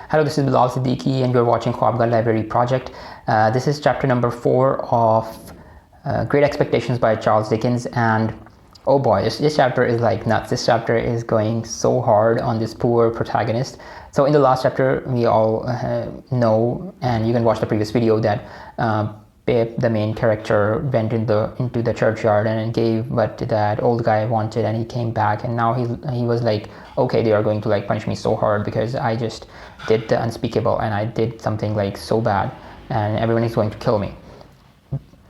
Hello, this is Bilal Siddiqui and you're watching Khuaabgaah Library Project. This is chapter number 4 of Great Expectations by Charles Dickens, and oh boy, this chapter is like nuts. This chapter is going so hard on this poor protagonist. So in the last chapter, we all know, and you can watch the previous video, that Pip, the main character, went into the churchyard and gave what that old guy wanted, and he came back, and now he was like, okay, they are going to like punish me so hard because I just did the unspeakable and I did something like so bad, and everyone is going to kill me.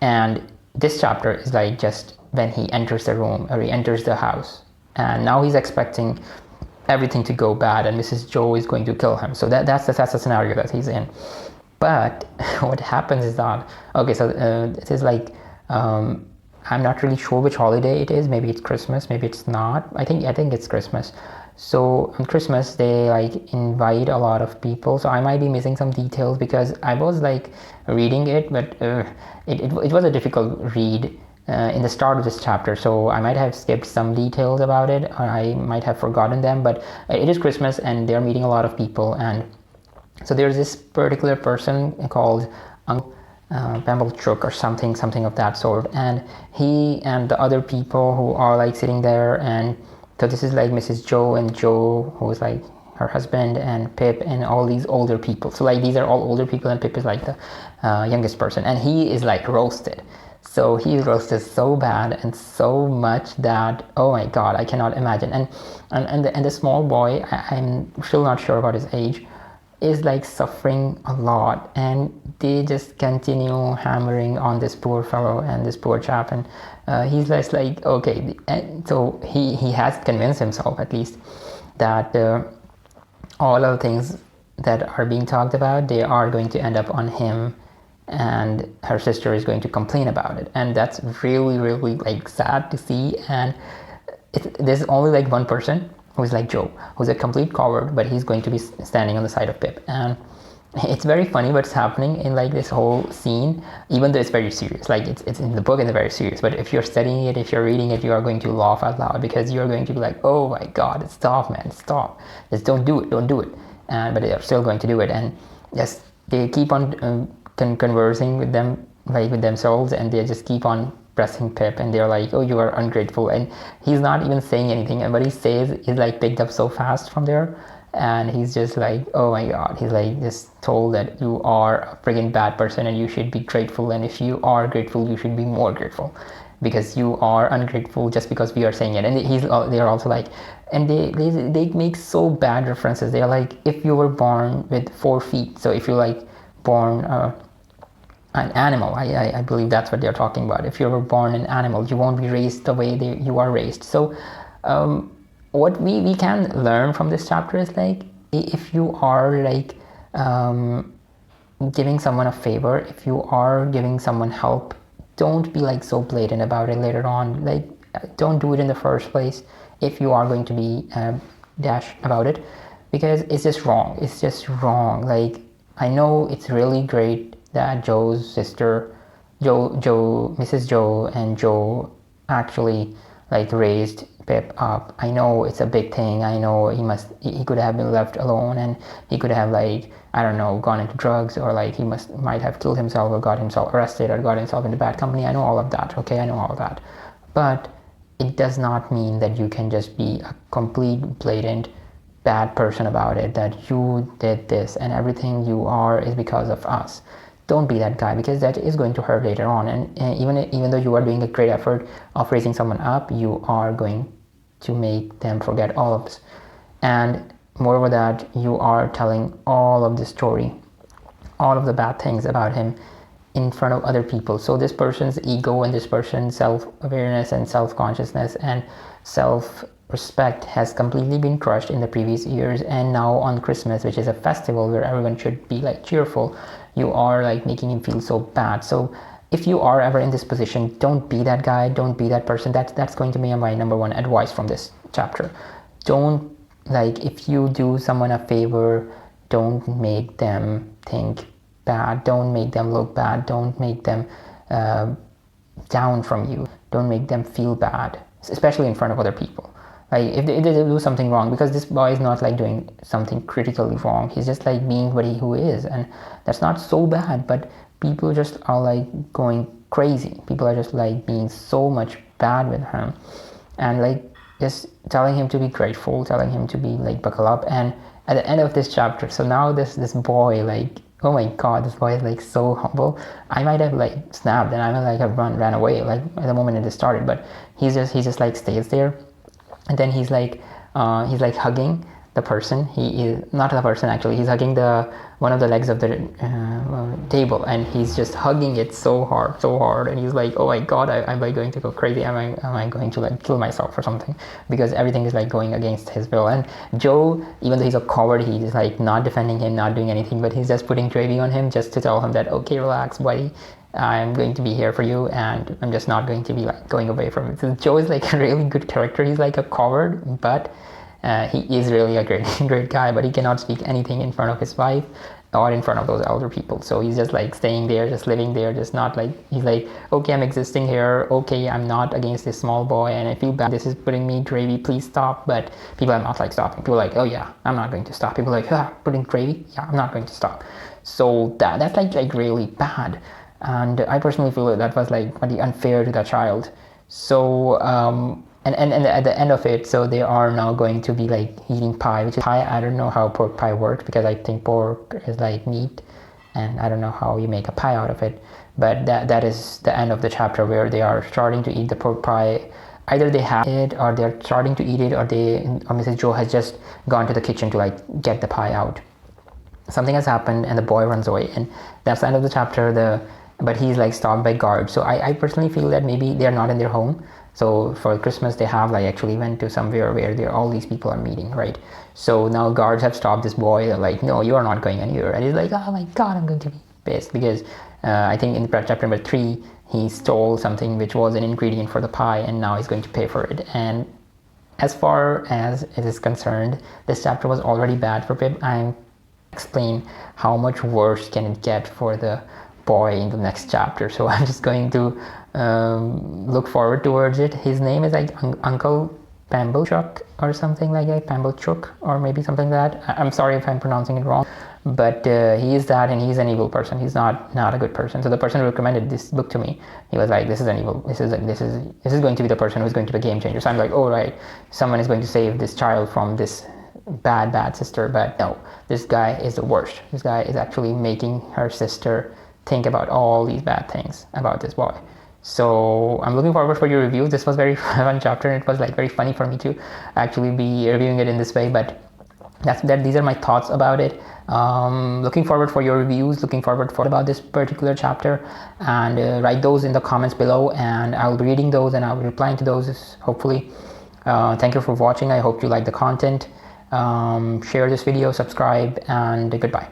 And this chapter is like just when he enters the room or he enters the house, and now he's expecting everything to go bad and Mrs. Joe is going to kill him. So that's the scenario that he's in. But what happens is that, okay, so it is like, I'm not really sure which holiday it is. Maybe it's Christmas, maybe it's not. I think it's Christmas. So on Christmas they like invite a lot of people. So I might be missing some details because I was like reading it, but it was a difficult read in the start of this chapter. So I might have skipped some details about it, or I might have forgotten them. But it is Christmas and they're meeting a lot of people, and so there's this particular person called Uncle Pemblechuk or something of that sort, and he and the other people who are like sitting there, and so this is like Mrs. Joe and Joe, who is like her husband, and Pip, and all these older people. So like these are all older people, and Pip is like the youngest person, and he is like roasted. So he is roasted so bad and so much that, oh my god, I cannot imagine. And the small boy, I'm still not sure about his age, is like suffering a lot, and they just continue hammering on this poor fellow and this poor chap, and he's just like, okay, and so he has convinced himself at least that all of the things that are being talked about, they are going to end up on him, and her sister is going to complain about it, and that's really like sad to see. And there's only like one person who's like Joe, who's a complete coward, but he's going to be standing on the side of Pip. And it's very funny what's happening in like this whole scene, even though it's very serious. Like it's in the book, it's very serious, but if you're studying it, if you're reading it, you are going to laugh out loud, because you're going to be like, oh my god, stop, man, stop, just don't do it. But they are still going to do it, and yes, they keep on conversing with them, like with themselves, and they just keep on pressing Pip, and they're like, oh, you are ungrateful, and he's not even saying anything, and what he says is like picked up so fast from there, and he's just like, oh my god, he's like just told that you are a friggin' bad person and you should be grateful, and if you are grateful you should be more grateful, because you are ungrateful just because we are saying it. And they're also like, and they make so bad references. They're like, if you were born with 4 feet, so if you're like born an animal, I believe that's what they're talking about. If you were born an animal, you won't be raised the way you are raised. So what we can learn from this chapter is like, if you are like giving someone a favor, if you are giving someone help, don't be like so blatant about it later on. Like, don't do it in the first place if you are going to be dash about it, because it's just wrong. Like, I know it's really great that Joe's sister, Mrs. Joe and Joe actually like raised Pip up. I know it's a big thing. I know he could have been left alone, and he could have like, I don't know, gone into drugs, or like he might have killed himself, or got himself arrested, or got himself into bad company. I know all of that. Okay, I know all of that. But it does not mean that you can just be a complete blatant bad person about it, that you did this and everything you are is because of us. Don't be that guy, because that is going to hurt later on. And even though you are doing a great effort of raising someone up, you are going to make them forget all of this. And moreover that, you are telling all of the story, all of the bad things about him in front of other people. So this person's ego and this person's self-awareness and self-consciousness and self-respect has completely been crushed in the previous years, and now on Christmas, which is a festival where everyone should be like cheerful, you are like making him feel so bad. So if you are ever in this position, don't be that guy, don't be that person. That's going to be my number one advice from this chapter. Don't, like, if you do someone a favor, don't make them think bad, don't make them look bad, don't make them down from you, don't make them feel bad, especially in front of other people. Like if they do something wrong, because this boy is not like doing something critically wrong, he's just like being what who is, and that's not so bad, but people just are like going crazy. People are just like being so much bad with him, and like just telling him to be grateful, telling him to be like buckle up. And at the end of this chapter, so now this boy, like, oh my god, this boy is like so humble. I might have like snapped and I might like have ran away like at the moment it started, but he just like stays there, and then he's like hugging the person. He is not the person, actually, he's hugging the one of the legs of the table, and he's just hugging it so hard, and he's like, oh my god, am I going to go crazy? Am I going to like kill myself or something? Because everything is like going against his will. And Joe, even though he's a coward, he's like not defending him, not doing anything, but he's just putting gravy on him just to tell him that, okay, relax buddy, I'm going to be here for you, and I'm just not going to be like going away from it. So Joe is like a really good character. He's like a coward, but he is really a great guy, but he cannot speak anything in front of his wife or in front of those elder people. So he's just like staying there, just living there, just not like, he's like, okay, I'm existing here, okay, I'm not against this small boy, and I feel bad, this is putting me gravy, please stop. But people are not like stopping. People are like, oh yeah, I'm not going to stop. People are like, putting gravy, yeah, I'm not going to stop. So that's like really bad, and I personally feel that was like really unfair to that child. So and at the end of it, so they are now going to be like eating pie, which is pie. I don't know how pork pie works, because I think pork is like meat, and I don't know how you make a pie out of it. But that is the end of the chapter, where they are starting to eat the pork pie. Either they have it, or they're starting to eat it, or Mrs. Joe has just gone to the kitchen to like get the pie out. Something has happened, and the boy runs away, and that's the end of the chapter. But he's like stopped by guards. So I personally feel that maybe they're not in their home. So for Christmas, they have like actually went to somewhere where all these people are meeting, right? So now guards have stopped this boy. They're like, no, you are not going anywhere. And he's like, oh my god, I'm going to be pissed, because I think in chapter number 3, he stole something which was an ingredient for the pie, and now he's going to pay for it. And as far as it is concerned, this chapter was already bad for Pip. I'm explain how much worse can it get for the boy in the next chapter. So I'm just going to look forward towards it. His name is like Uncle Pamblechuk or something like that, Pamblechuk, or maybe something like that. I'm sorry if I'm pronouncing it wrong, but he is that, and he's an evil person. He's not a good person. So the person who recommended this book to me, he was like, this is an evil, this is going to be the person who's going to be a game changer. So I'm like, oh right, someone is going to save this child from this bad sister. But no, this guy is the worst. This guy is actually making her sister think about all these bad things about this boy. So I'm looking forward for your review. This was very fun chapter, and it was like very funny for me to actually be reviewing it in this way. But these are my thoughts about it. Looking forward for your reviews, looking forward for about this particular chapter, and write those in the comments below, and I'll be reading those and I'll be replying to those hopefully. Thank you for watching. I hope you like the content. Share this video, subscribe, and goodbye.